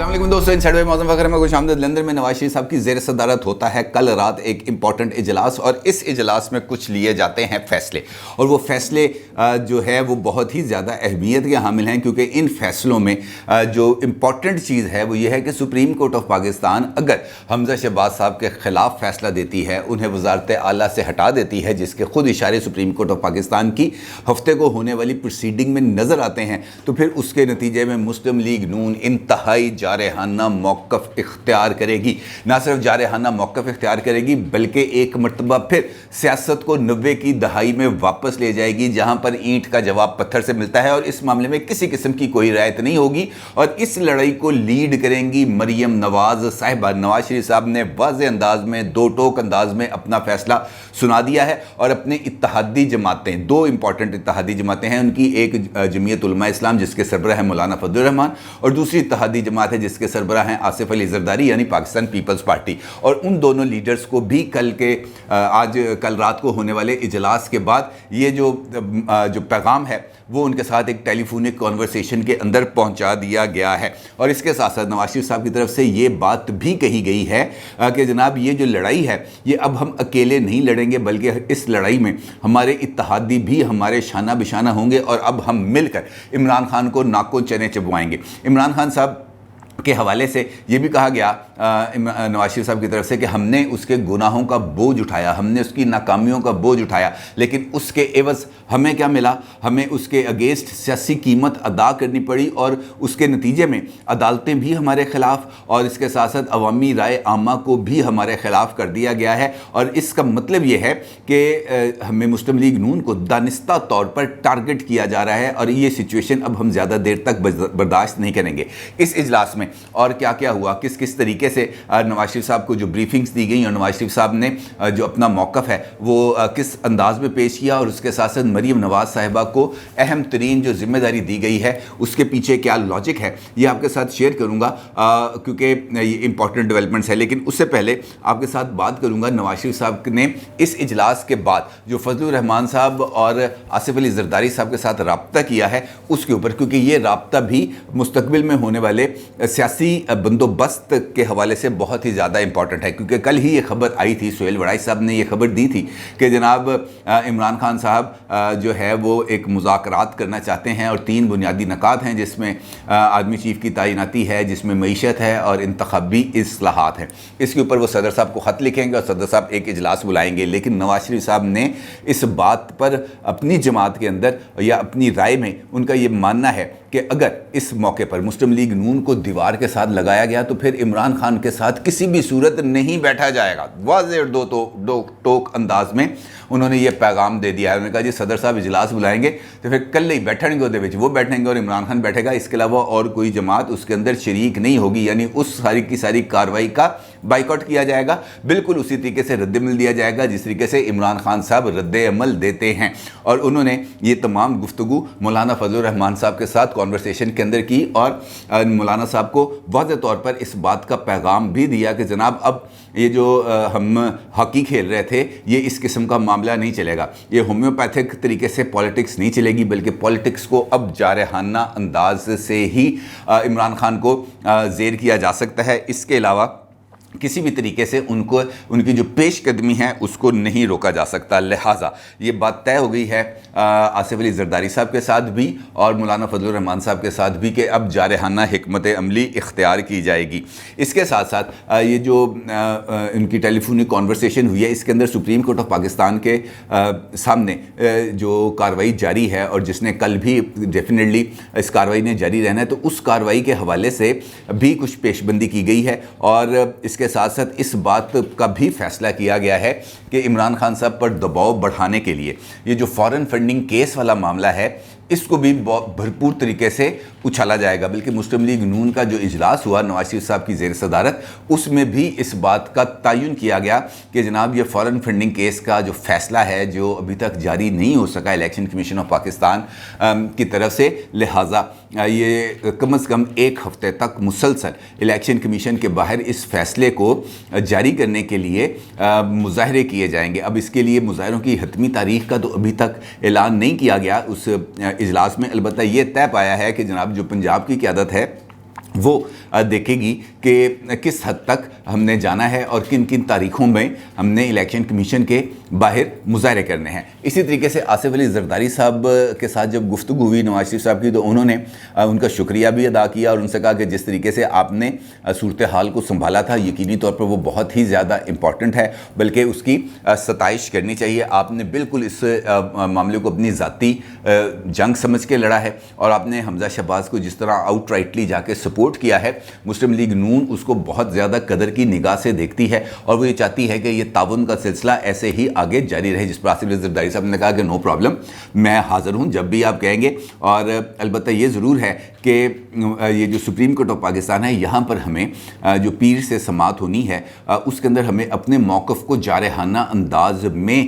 अस्सलाम वालेकुम दोस्तों, इनसाइड बाय मौसम फखर में खुशामदीद। लंदन में नवाज शरीफ साहब की ज़ेर सदारत होता है कल रात एक इंपॉर्टेंट इजलास, और इस इजलास में कुछ लिए जाते हैं फ़ैसले, और वो फ़ैसले जो है वो बहुत ही ज़्यादा अहमियत के हामिल हैं, क्योंकि इन फ़ैसलों में जो इम्पॉर्टेंट चीज़ है वो ये है कि सुप्रीम कोर्ट ऑफ पाकिस्तान अगर हमज़ा शहबाज साहब के ख़िलाफ़ फ़ैसला देती है, उन्हें वज़ारत आला से हटा देती है, जिसके ख़ुद इशारे सुप्रीम कोर्ट ऑफ पाकिस्तान की हफ्ते को होने वाली प्रोसीडिंग में नज़र आते हैं, तो फिर उसके नतीजे में मुस्लिम लीग नून इंतहाई जारहाना मौक़िफ़ इख्तियार करेगी। ना सिर्फ जारहाना मौक़िफ़ इख्तियार करेगी बल्कि एक मरतबा फिर सियासत को 90 की दहाई में वापस ले जाएगी, जहाँ पर ईंट का जवाब पत्थर से मिलता है, और इस मामले में किसी किस्म की कोई रायत नहीं होगी। और इस लड़ाई को लीड करेंगी मरियम नवाज़ साहिबा। नवाज शरीफ साहब ने वाज़ेह अंदाज में, दो टोक अंदाज में अपना फ़ैसला सुना दिया है, और अपने इत्तेहादी जमातें, दो इंपॉर्टेंट इत्तेहादी जमातें हैं उनकी, एक जमीयत उलमा इस्लाम जिसके सरबराह है मौलाना फजलुर रहमान, और दूसरी इत्तेहादी जमात है जिसके सरबराह हैं आसिफ अली ज़रदारी यानी पाकिस्तान पीपल्स पार्टी। और उन दोनों लीडर्स को भी कल रात को होने वाले इजलास के बाद ये जो पैगाम है वो उनके साथ एक टेलीफोनिक कॉन्वर्सेशन के अंदर पहुंचा दिया गया है। और इसके साथ साथ नवाज शरीफ साहब की तरफ से ये बात भी कही गई है कि जनाब ये जो लड़ाई है ये अब हम अकेले नहीं लड़ेंगे, बल्कि इस लड़ाई में हमारे इत्तेहादी भी हमारे शाना बिशाना होंगे, और अब हम मिलकर इमरान खान को नाकों चने चबवाएंगे। इमरान खान साहब के हवाले से ये भी कहा गया नवाज शरीफ साहब की तरफ से कि हमने उसके गुनाहों का बोझ उठाया, हमने उसकी नाकामियों का बोझ उठाया, लेकिन उसके एवज़ हमें क्या मिला? हमें उसके अगेंस्ट सियासी कीमत अदा करनी पड़ी, और उसके नतीजे में अदालतें भी हमारे ख़िलाफ़, और इसके साथ साथ अवामी राय आमा को भी हमारे ख़िलाफ़ कर दिया गया है। और इसका मतलब ये है कि हमें मुस्लिम लीग नून को दानिस्ता तौर पर टारगेट किया जा रहा है, और ये सिचुएशन अब हम ज़्यादा देर तक बर्दाश्त नहीं करेंगे। इस इजलास में और क्या क्या हुआ, किस किस तरीके से नवाज शरीफ साहब को जो ब्रीफिंग्स दी गई, और नवाज शरीफ साहब ने जो अपना मौक़िफ़ है वो किस अंदाज में पेश किया, और उसके साथ साथ मरियम नवाज़ साहिबा को अहम तरीन जो ज़िम्मेदारी दी गई है उसके पीछे क्या लॉजिक है, ये आपके साथ शेयर करूँगा, क्योंकि ये इंपॉर्टेंट डेवलपमेंट्स है। लेकिन उससे पहले आपके साथ बात करूँगा नवाज शरीफ साहब ने इस इजलास के बाद जो फजलुर रहमान साहब और आसिफ अली ज़रदारी साहब के साथ रब्ता किया है उसके ऊपर, क्योंकि ये रब्ता भी मुस्तकबिल में होने वाले सियासी बंदोबस्त के हवाले से बहुत ही ज़्यादा इंपॉर्टेंट है। क्योंकि कल ही ये खबर आई थी, सुहेल वड़ाई साहब ने ये खबर दी थी कि जनाब इमरान खान साहब जो है वो एक मुज़ाकरात करना चाहते हैं, और 3 बुनियादी नकात हैं जिसमें आर्मी चीफ़ की तैनाती है, जिसमें मईशत है, और इंतखाबी इस्लाहात हैं। इसके ऊपर वो सदर साहब को ख़त लिखेंगे और सदर साहब एक इजलास बुलाएंगे। लेकिन नवाज शरीफ साहब ने इस बात पर अपनी जमात के अंदर या अपनी राय में उनका ये मानना है कि अगर इस मौके पर मुस्लिम लीग नून को दीवार के साथ लगाया गया तो फिर इमरान खान के साथ किसी भी सूरत नहीं बैठा जाएगा। वाज़ेह दो टोक अंदाज में उन्होंने ये पैगाम दे दिया है। उन्होंने कहा जी सदर साहब इजलास बुलाएंगे तो फिर कल ही बैठेंगे, वो बैठेंगे और इमरान खान बैठेगा, इसके अलावा और कोई जमात उसके अंदर शरीक नहीं होगी, यानी उस सारी की सारी कार्रवाई का बाइकआउट किया जाएगा। बिल्कुल उसी तरीके से रद्द-ए-अमल दिया जाएगा जिस तरीके से इमरान खान साहब रद्द-ए-अमल देते हैं। और उन्होंने ये तमाम गुफ्तगू मौलाना फजलुर रहमान साहब के साथ कॉन्वर्सेशन के अंदर की, और मौलाना साहब को वाज़ेह तौर पर इस बात का पैगाम भी दिया कि जनाब अब ये जो हम हॉकी खेल रहे थे ये इस किस्म का मामला नहीं चलेगा, ये होम्योपैथिक तरीके से पॉलिटिक्स नहीं चलेगी, बल्कि पॉलिटिक्स को अब जारहाना अंदाज से ही इमरान खान को ज़ेर किया जा सकता है। इसके अलावा किसी भी तरीके से उनकी जो पेशकदमी है उसको नहीं रोका जा सकता। लिहाजा ये बात तय हो गई है आसिफ अली ज़रदारी साहब के साथ भी और मौलाना फजलुर रहमान साहब के साथ भी कि अब जारहाना हिकमत अमली इख्तियार की जाएगी। इसके साथ साथ ये जो इनकी टेलीफोनिक कॉन्वर्सेशन हुई है इसके अंदर सुप्रीम कोर्ट ऑफ पाकिस्तान के सामने जो कार्रवाई जारी है, और जिसने कल भी डेफिनेटली इस कार्रवाई ने जारी रहना है, तो उस कार्रवाई के हवाले से भी कुछ पेशबंदी की गई है। और इसके साथ साथ इस बात का भी फैसला किया गया है कि इमरान खान साहब पर दबाव बढ़ाने के लिए ये जो फॉरेन फंडिंग केस वाला मामला है इसको भी भरपूर तरीके से उछाला जाएगा। बल्कि मुस्लिम लीग नून का जो इजलास हुआ नवाज शरीफ साहब की ज़ेर सदारत, उसमें भी इस बात का तयन किया गया कि जनाब ये फॉरेन फंडिंग केस का जो फ़ैसला है जो अभी तक जारी नहीं हो सका इलेक्शन कमीशन ऑफ पाकिस्तान की तरफ से, लिहाजा ये कम से कम 1 हफ़्ते तक मुसलसल इलेक्शन कमीशन के बाहर इस फ़ैसले को जारी करने के लिए मुज़ाहरे किए जाएंगे। अब इसके लिए मुज़ाहरों की हतमी तारीख़ का तो अभी तक ऐलान नहीं किया गया उस इजलास में। अलबत्ता ये तय पाया है कि जनाब जो पंजाब की क़यादत है وہ دیکھے گی کہ کس حد تک ہم نے جانا ہے اور کن کن تاریخوں میں ہم نے الیکشن کمیشن کے باہر مظاہرے کرنے ہیں۔ اسی طریقے سے آصف علی زرداری صاحب کے ساتھ جب گفتگو ہوئی نواز شریف صاحب کی تو انہوں نے ان کا شکریہ بھی ادا کیا اور ان سے کہا کہ جس طریقے سے آپ نے صورتحال کو سنبھالا تھا یقینی طور پر وہ بہت ہی زیادہ امپورٹنٹ ہے، بلکہ اس کی ستائش کرنی چاہیے۔ آپ نے بالکل اس معاملے کو اپنی ذاتی جنگ سمجھ کے لڑا ہے اور آپ نے حمزہ شہباز کو جس طرح آؤٹ رائٹلی جا کے سپورٹ کیا ہے، مسلم لیگ نون اس کو بہت زیادہ قدر کی نگاہ سے دیکھتی ہے اور وہ یہ چاہتی ہے کہ یہ تعاون کا سلسلہ ایسے ہی آگے جاری رہے، جس پر آصف علی زرداری صاحب نے کہا کہ نو پرابلم، میں حاضر ہوں جب بھی آپ کہیں گے۔ اور البتہ یہ ضرور ہے کہ یہ جو سپریم کورٹ آف پاکستان ہے یہاں پر ہمیں جو پیر سے سماعت ہونی ہے اس کے اندر ہمیں اپنے موقف کو جارحانہ انداز میں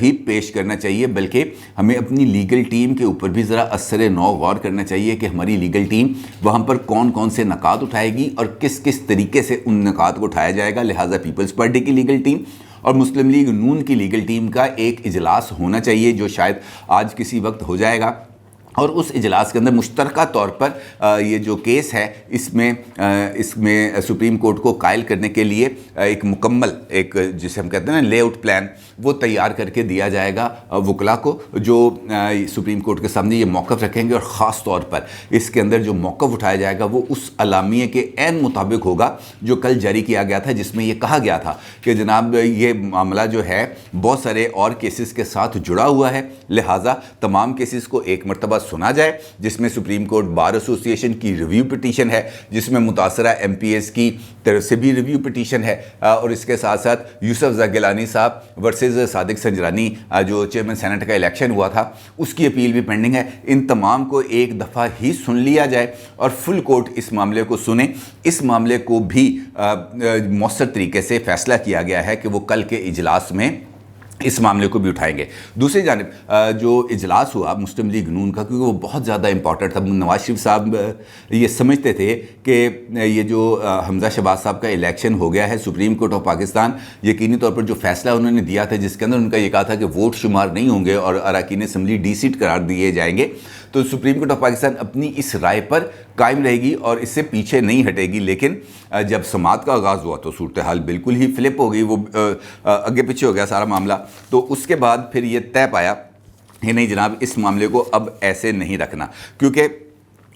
ہی پیش کرنا چاہیے، بلکہ ہمیں اپنی لیگل ٹیم کے اوپر بھی ذرا اثر نو غور کرنا چاہیے کہ ہماری لیگل ٹیم وہاں پر کون کون سے نکات اٹھائے گی اور کس کس طریقے سے ان نکات کو اٹھایا جائے گا۔ لہٰذا پیپلز پارٹی کی لیگل ٹیم اور مسلم لیگ نون کی لیگل ٹیم کا ایک اجلاس ہونا چاہیے جو شاید آج کسی وقت ہو جائے گا، اور اس اجلاس کے اندر مشترکہ طور پر یہ جو کیس ہے اس میں سپریم کورٹ کو قائل کرنے کے لیے ایک مکمل جسے ہم کہتے ہیں نا لے آؤٹ پلان وہ تیار کر کے دیا جائے گا وکلا کو، جو سپریم کورٹ کے سامنے یہ موقف رکھیں گے، اور خاص طور پر اس کے اندر جو موقف اٹھایا جائے گا وہ اس اعلامیے کے عین مطابق ہوگا جو کل جاری کیا گیا تھا، جس میں یہ کہا گیا تھا کہ جناب یہ معاملہ جو ہے بہت سارے اور کیسز کے ساتھ جڑا ہوا ہے، لہٰذا تمام کیسز کو ایک مرتبہ سنا جائے، جس میں سپریم کورٹ بار ایسوسی ایشن کی ریویو پٹیشن ہے، جس میں متاثرہ ایم پی ایس کی طرف سے بھی ریویو پٹیشن ہے، اور اس کے ساتھ ساتھ یوسف زئی گیلانی صاحب ورسز صادق سنجرانی جو چیئرمین سینٹ کا الیکشن ہوا تھا اس کی اپیل بھی پینڈنگ ہے۔ ان تمام کو ایک دفعہ ہی سن لیا جائے اور فل کورٹ اس معاملے کو سنے۔ اس معاملے کو بھی مؤثر طریقے سے فیصلہ کیا گیا ہے کہ وہ کل کے اجلاس میں اس معاملے کو بھی اٹھائیں گے۔ دوسری جانب جو اجلاس ہوا مسلم لیگ نون کا، کیونکہ وہ بہت زیادہ امپورٹنٹ تھا، نواز شریف صاحب یہ سمجھتے تھے کہ یہ جو حمزہ شہباز صاحب کا الیکشن ہو گیا ہے، سپریم کورٹ آف پاکستان یقینی طور پر جو فیصلہ انہوں نے دیا تھا جس کے اندر ان کا یہ کہا تھا کہ ووٹ شمار نہیں ہوں گے اور اراکین اسمبلی ڈی سیٹ قرار دیے جائیں گے، تو سپریم کورٹ آف پاکستان اپنی اس رائے پر قائم رہے گی اور اس سے پیچھے نہیں ہٹے گی۔ لیکن جب سماعت کا آغاز ہوا تو صورتحال بالکل ہی فلپ ہو گئی، وہ آگے پیچھے ہو گیا سارا معاملہ۔ تو اس کے بعد پھر یہ طے پایا کہ نہیں جناب اس معاملے کو اب ایسے نہیں رکھنا، کیونکہ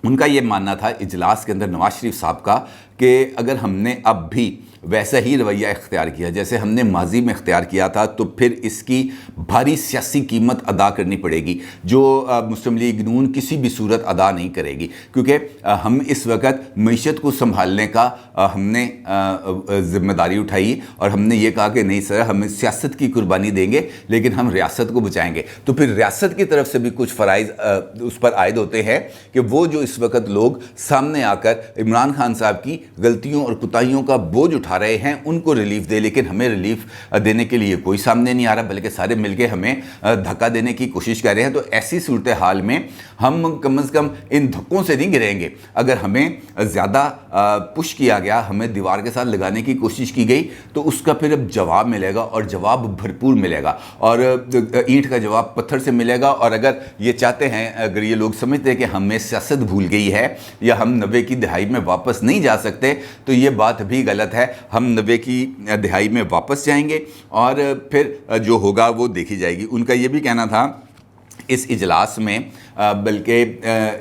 ان کا یہ ماننا تھا اجلاس کے اندر نواز شریف صاحب کا کہ اگر ہم نے اب بھی ویسا ہی رویہ اختیار کیا جیسے ہم نے ماضی میں اختیار کیا تھا تو پھر اس کی بھاری سیاسی قیمت ادا کرنی پڑے گی، جو مسلم لیگ نون کسی بھی صورت ادا نہیں کرے گی، کیونکہ ہم اس وقت معیشت کو سنبھالنے کا ہم نے ذمہ داری اٹھائی اور ہم نے یہ کہا کہ نہیں سر ہم سیاست کی قربانی دیں گے لیکن ہم ریاست کو بچائیں گے۔ تو پھر ریاست کی طرف سے بھی کچھ فرائض اس پر عائد ہوتے ہیں کہ وہ جو اس وقت لوگ سامنے آ کر عمران خان صاحب کی غلطیوں اور کوتاہیوں کا بوجھ اٹھا رہے ہیں ان کو ریلیف دے، لیکن ہمیں ریلیف دینے کے لیے کوئی سامنے نہیں آ رہا، بلکہ سارے مل کے ہمیں دھکا دینے کی کوشش کر رہے ہیں۔ تو ایسی صورتحال میں ہم کم از کم ان دھکوں سے نہیں گریں گے۔ اگر ہمیں زیادہ پش کیا گیا، ہمیں دیوار کے ساتھ لگانے کی کوشش کی گئی تو اس کا پھر اب جواب ملے گا اور جواب بھرپور ملے گا، اور اینٹ کا جواب پتھر سے ملے گا۔ اور اگر یہ چاہتے ہیں، اگر یہ لوگ سمجھتے ہیں کہ ہمیں سیاست بھول گئی ہے یا ہم 90 کی دہائی میں واپس نہیں جا سکتے، تو یہ بات بھی غلط ہے۔ ہم 90 کی دہائی میں واپس جائیں گے اور پھر جو ہوگا وہ دیکھی جائے گی۔ ان کا یہ بھی کہنا تھا اس اجلاس میں، بلکہ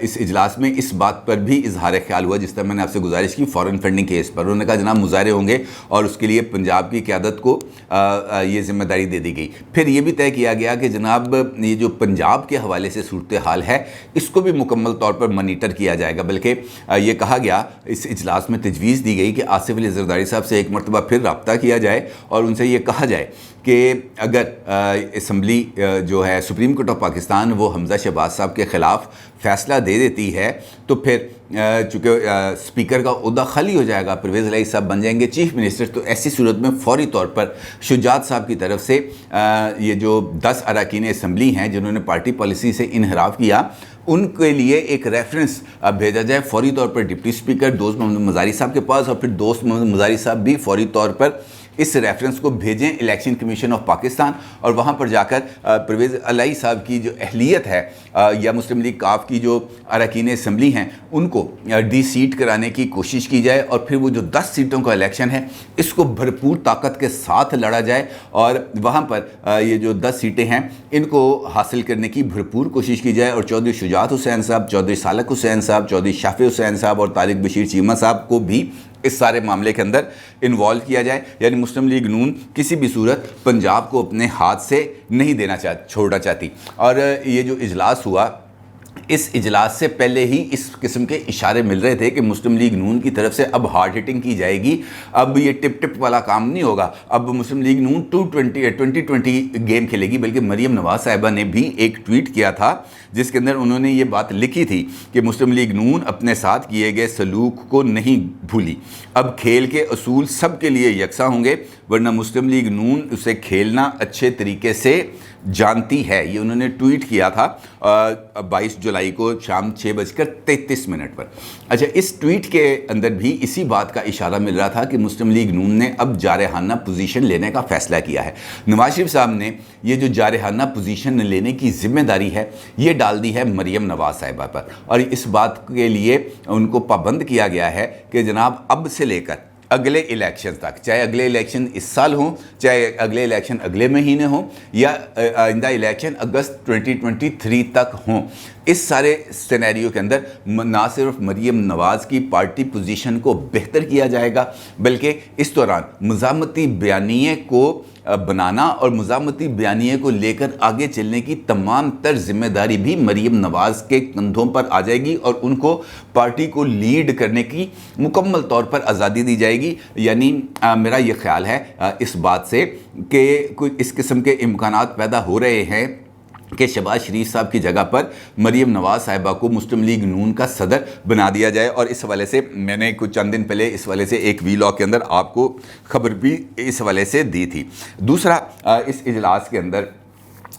اس اجلاس میں اس بات پر بھی اظہار خیال ہوا جس طرح میں نے آپ سے گزارش کی فورن فنڈنگ کیس پر، انہوں نے کہا جناب مظاہرے ہوں گے اور اس کے لیے پنجاب کی قیادت کو یہ ذمہ داری دے دی گئی۔ پھر یہ بھی طے کیا گیا کہ جناب یہ جو پنجاب کے حوالے سے صورتحال ہے اس کو بھی مکمل طور پر مانیٹر کیا جائے گا، بلکہ یہ کہا گیا اس اجلاس میں تجویز دی گئی کہ آصف علی زرداری صاحب سے ایک مرتبہ پھر رابطہ کیا جائے اور ان سے یہ کہا جائے کہ اگر اسمبلی جو ہے سپریم کورٹ آف پاکستان وہ حمزہ شہباز صاحب کے خلاف فیصلہ دے دیتی ہے تو پھر چونکہ اسپیکر کا عہدہ خالی ہو جائے گا، پرویز الہی صاحب بن جائیں گے چیف منسٹر، تو ایسی صورت میں فوری طور پر شجاعت صاحب کی طرف سے یہ جو 10 اراکین اسمبلی ہیں جنہوں نے پارٹی پالیسی سے انحراف کیا ان کے لیے ایک ریفرنس بھیجا جائے فوری طور پر ڈپٹی اسپیکر دوست محمد مزاری صاحب کے پاس، اور پھر دوست محمد مزاری صاحب بھی فوری طور پر इस रेफरेंस को भेजें इलेक्शन कमीशन ऑफ पाकिस्तान, और वहाँ पर जाकर परवेज़ इलाही साहब की जो अहलियत है या मुस्लिम लीग काफ की जो अरकान असम्बली हैं उनको डी सीट कराने की कोशिश की जाए, और फिर वो जो 10 सीटों का इलेक्शन है इसको भरपूर ताकत के साथ लड़ा जाए, और वहाँ पर ये जो 10 सीटें हैं इनको हासिल करने की भरपूर कोशिश की जाए। और चौधरी शुजात हुसैन साहब, चौधरी सालक हुसैन साहब, चौधरी शाफी हुसैन साहब और तारिक बशीर चीमा साहब को भी इस सारे मामले के अंदर इन्वॉल्व किया जाए। यानी मुस्लिम लीग नून किसी भी सूरत पंजाब को अपने हाथ से नहीं देना छोड़ना चाहती। और ये जो इजलास हुआ, इस इजलास से पहले ही इस किस्म के इशारे मिल रहे थे कि मुस्लिम लीग नून की तरफ से अब हार्ड हिटिंग की जाएगी, अब ये टिप टिप वाला काम नहीं होगा, अब मुस्लिम लीग नून 2020 गेम खेलेगी। बल्कि मरीम नवाज साहिबा ने भी एक ट्वीट किया था जिसके अंदर उन्होंने ये बात लिखी थी कि मुस्लिम लीग नून अपने साथ किए गए सलूक को नहीं भूली, अब खेल के असूल सब के लिए यकसा होंगे, वरना मुस्लिम लीग नून उसे खेलना अच्छे तरीके से जानती है। ये उन्होंने ट्वीट किया था 22 जुलाई को शाम 6:33 पर। अच्छा, इस ट्वीट के अंदर भी इसी बात का इशारा मिल रहा था कि मुस्लिम लीग नून ने अब जारहाना पोजीशन लेने का फ़ैसला किया है। नवाज शरीफ साहब ने ये जो जारहाना पोजीशन लेने की जिम्मेदारी है ये डाल दी है मरीम नवाज साहिबा पर, और इस बात के लिए उनको पाबंद किया गया है कि जनाब अब से लेकर अगले इलेक्शन तक, चाहे अगले इलेक्शन इस साल हों, चाहे अगले इलेक्शन अगले महीने हों, या आइंदा इलेक्शन अगस्त 2023 तक हों, इस सारे सिनेरियो के अंदर ना सिर्फ मरीम नवाज़ की पार्टी पोजीशन को बेहतर किया जाएगा, बल्कि इस दौरान मज़ामती बयानिए को बनाना और मज़ामती बयानिए को लेकर आगे चलने की तमाम तर जिम्मेदारी भी मरीम नवाज़ के कंधों पर आ जाएगी, और उनको पार्टी को लीड करने की मुकम्मल तौर पर आज़ादी दी जाएगी। यानी मेरा ये ख्याल है इस बात से कि कोई इस किस्म के इम्कानात पैदा हो रहे हैं कि शहबाज शरीफ साहब की जगह पर मरीम नवाज साहिबा को मुस्लिम लीग नून का सदर बना दिया जाए। और इस हवाले से मैंने कुछ चंद दिन पहले इस हवाले से एक वीलॉग के अंदर आपको खबर भी इस हवाले से दी थी। दूसरा, इस इजलास के अंदर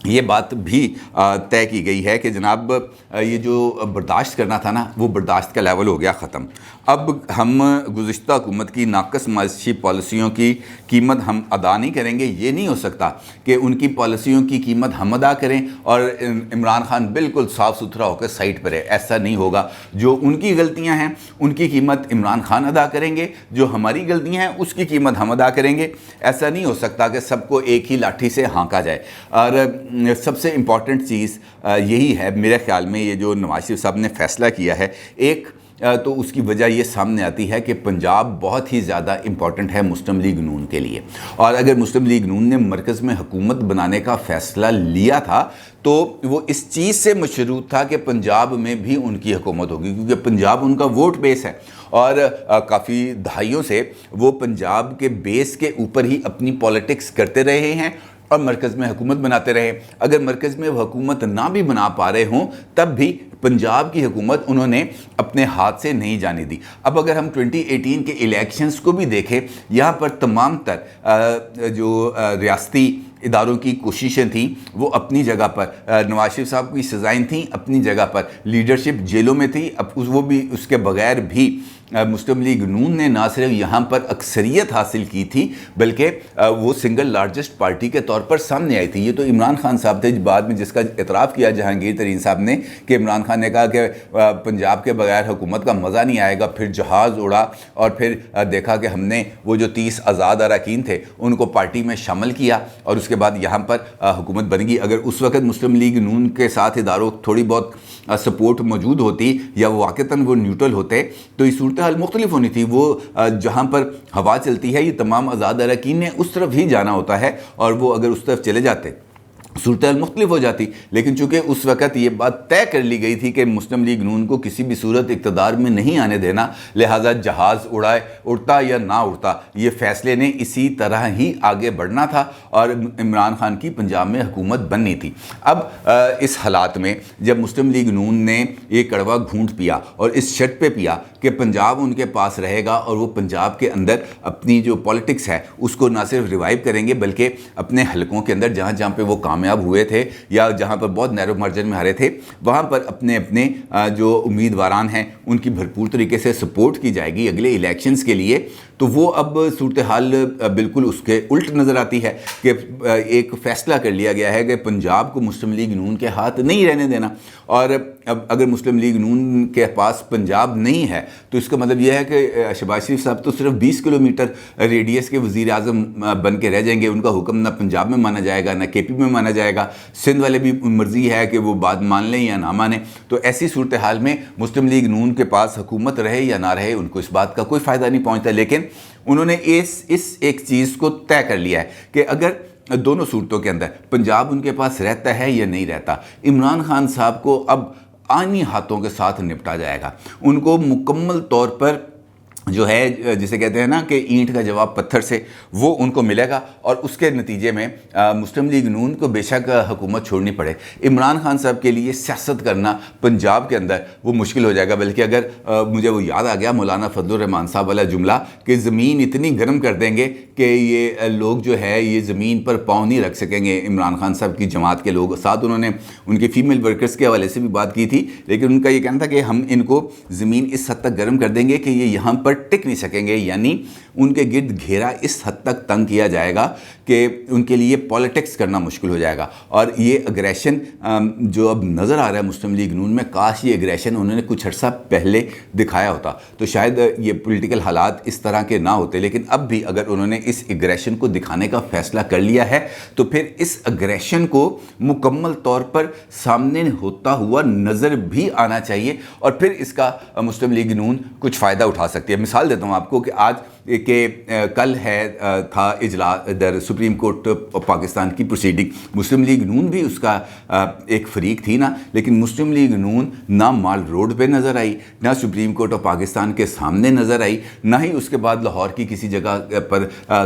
ये बात भी तय की गई है कि जनाब ये जो बर्दाश्त करना था ना, वो बर्दाश्त का लेवल हो गया ख़त्म। अब हम गुज़िश्ता हुकूमत की नाक़स माशी पॉलिसियों की कीमत हम अदा नहीं करेंगे। ये नहीं हो सकता कि उनकी पॉलिसियों की कीमत हम अदा करें और इमरान खान बिल्कुल साफ़ सुथरा होकर साइड पर है, ऐसा नहीं होगा। जो उनकी गलतियां हैं उनकी कीमत इमरान खान अदा करेंगे, जो हमारी गलतियां हैं उसकी कीमत हम अदा करेंगे। ऐसा नहीं हो सकता कि सबको एक ही लाठी से हाँका जाए। और सबसे इम्पॉर्टेंट चीज़ यही है मेरे ख्याल में, ये जो नवाज शरीफ साहब ने फ़ैसला किया है, एक तो उसकी वजह ये सामने आती है कि पंजाब बहुत ही ज़्यादा इम्पॉर्टेंट है मुस्लिम लीग नून के लिए, और अगर मुस्लिम लीग नून ने मरकज़ में हुकूमत बनाने का फ़ैसला लिया था तो वो इस चीज़ से मशरूत था कि पंजाब में भी उनकी हुकूमत होगी, क्योंकि पंजाब उनका वोट बेस है और काफ़ी दहाइयों से वो पंजाब के बेस के ऊपर ही अपनी पॉलिटिक्स करते रहे हैं और मरकज़ में हुकूमत बनाते रहे। अगर मरकज़ में वो हुकूमत ना भी बना पा रहे हों तब भी पंजाब की हुकूमत उन्होंने अपने हाथ से नहीं जाने दी। अब अगर हम 2018 के इलेक्शंस को भी देखें, यहाँ पर तमाम तर जो रियासती इदारों की कोशिशें थी वो अपनी जगह पर, नवाज शरीफ साहब की सज़ाएँ थी अपनी जगह पर, लीडरशिप जेलों में थी, अब वो भी उसके बगैर भी मुस्लिम लीग नून ने ना सिर्फ यहाँ पर अक्सरियत हासिल की थी बल्कि वो सिंगल लार्जेस्ट पार्टी के तौर पर सामने आई थी। ये तो इमरान खान साहब थे बाद में जिसका इतराफ़ किया जहांगीर तरीन साहब ने कि इमरान खान ने कहा कि पंजाब के बगैर हुकूमत का मज़ा नहीं आएगा। फिर जहाज़ उड़ा और फिर देखा कि हमने वो जो 30 आज़ाद अरकान थे उनको पार्टी में शामिल किया और उसके बाद यहाँ पर हुकूमत बन गई। अगर उस वक्त मुस्लिम लीग नून के साथ इदारों थोड़ी बहुत सपोर्ट मौजूद होती या वाक़तन वो न्यूट्रल होते तो ये सूरत हाल मुख्तलिफ होनी थी। वो जहाँ पर हवा चलती है ये तमाम आज़ाद अरकान ने उस तरफ ही जाना होता है और वो अगर उस तरफ चले जाते सूरत मुख्तलिफ हो जाती। लेकिन चूँकि उस वक़्त ये बात तय कर ली गई थी कि मुस्लिम लीग नून को किसी भी सूरत इक़्तिदार में नहीं आने देना, लिहाजा जहाज़ उड़ता या ना उड़ता ये फ़ैसले ने इसी तरह ही आगे बढ़ना था और इमरान खान की पंजाब में हुकूमत बननी थी। अब इस हालात में जब मुस्लिम लीग नून ने ये कड़वा घूंट पिया और इस शर्त पे पिया कि पंजाब उनके पास रहेगा और वो पंजाब के अंदर अपनी जो पॉलिटिक्स है उसको ना सिर्फ रिवाइव करेंगे बल्कि अपने हलकों के अंदर जहाँ जहाँ पर वो काम کامیاب ہوئے تھے یا جہاں پر بہت نیرو مارجن میں ہارے تھے وہاں پر اپنے اپنے جو امیدواران ہیں ان کی بھرپور طریقے سے سپورٹ کی جائے گی اگلے الیکشنز کے لیے، تو وہ اب صورتحال بالکل اس کے الٹ نظر آتی ہے کہ ایک فیصلہ کر لیا گیا ہے کہ پنجاب کو مسلم لیگ نون کے ہاتھ نہیں رہنے دینا، اور اب اگر مسلم لیگ نون کے پاس پنجاب نہیں ہے تو اس کا مطلب یہ ہے کہ شہباز شریف صاحب تو صرف 20 کلومیٹر ریڈیس کے وزیر اعظم بن کے رہ جائیں گے، ان کا حکم نہ پنجاب میں مانا جائے گا نہ کے پی میں مانا جائے گا، سندھ والے بھی مرضی ہے کہ وہ بات مان لیں یا نہ مانیں، تو ایسی صورتحال میں مسلم لیگ نون کے پاس حکومت رہے یا نہ رہے ان کو اس بات کا کوئی فائدہ نہیں پہنچتا، لیکن انہوں نے اس ایک چیز کو طے کر لیا ہے کہ اگر دونوں صورتوں کے اندر پنجاب ان کے پاس رہتا ہے یا نہیں رہتا، عمران خان صاحب کو اب آئینی ہاتھوں کے ساتھ نپٹا جائے گا، ان کو مکمل طور پر جو ہے جسے کہتے ہیں نا کہ اینٹ کا جواب پتھر سے، وہ ان کو ملے گا، اور اس کے نتیجے میں مسلم لیگ نون کو بے شک حکومت چھوڑنی پڑے، عمران خان صاحب کے لیے سیاست کرنا پنجاب کے اندر وہ مشکل ہو جائے گا، بلکہ اگر مجھے وہ یاد آ گیا مولانا فضل الرحمان صاحب والا جملہ کہ زمین اتنی گرم کر دیں گے کہ یہ لوگ جو ہے یہ زمین پر پاؤں نہیں رکھ سکیں گے، عمران خان صاحب کی جماعت کے لوگ، ساتھ انہوں نے ان کے فیمیل ورکرز کے حوالے سے بھی بات کی تھی، لیکن ان کا یہ کہنا تھا کہ ہم ان کو زمین اس حد تک گرم کر دیں گے کہ یہ یہاں پر ٹک نہیں سکیں گے، یعنی ان کے گرد گھیرا اس حد تک تنگ کیا جائے گا کہ ان کے لیے پالیٹکس کرنا مشکل ہو جائے گا، اور یہ اگریشن جو اب نظر آ رہا ہے مسلم لیگ نون میں، کاش یہ اگریشن انہوں نے کچھ عرصہ پہلے دکھایا ہوتا تو شاید یہ پولیٹیکل حالات اس طرح کے نہ ہوتے، لیکن اب بھی اگر انہوں نے اس اگریشن کو دکھانے کا فیصلہ کر لیا ہے تو پھر اس اگریشن کو مکمل طور پر سامنے ہوتا ہوا نظر بھی آنا چاہیے، اور پھر اس کا مسلم لیگ نون کچھ فائدہ اٹھا سکتی ہے۔ مثال دیتا ہوں آپ کو کہ آج کہ کل تھا اجلاس ادھر سپریم کورٹ پاکستان کی پروسیڈنگ، مسلم لیگ نون بھی اس کا ایک فریق تھی نا، لیکن مسلم لیگ نون نہ مال روڈ پہ نظر آئی، نہ سپریم کورٹ آف پاکستان کے سامنے نظر آئی، نہ ہی اس کے بعد لاہور کی کسی جگہ پر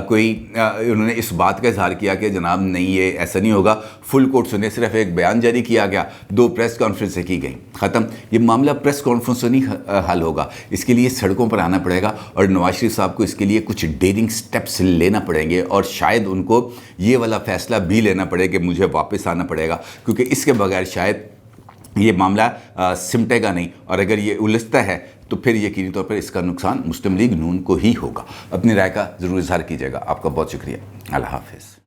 کوئی انہوں نے اس بات کا اظہار کیا کہ جناب نہیں یہ ایسا نہیں ہوگا، فل کورٹ سنے، صرف ایک بیان جاری کیا گیا، 2 پریس کانفرنسیں کی گئیں، ختم۔ یہ معاملہ پریس کانفرنس سے نہیں حل ہوگا، اس کے لیے سڑکوں پر آنا پڑے گا، اور نواز شریف صاحب کو اس کے لیے کچھ ڈیرنگ سٹیپس لینا پڑیں گے، اور شاید ان کو یہ والا فیصلہ بھی لینا پڑے کہ مجھے واپس آنا پڑے گا، کیونکہ اس کے بغیر شاید یہ معاملہ سمٹے گا نہیں، اور اگر یہ الجھتا ہے تو پھر یقینی طور پر اس کا نقصان مسلم لیگ نون کو ہی ہوگا۔ اپنی رائے کا ضرور اظہار کیجیے گا۔ آپ کا بہت شکریہ۔ اللہ حافظ۔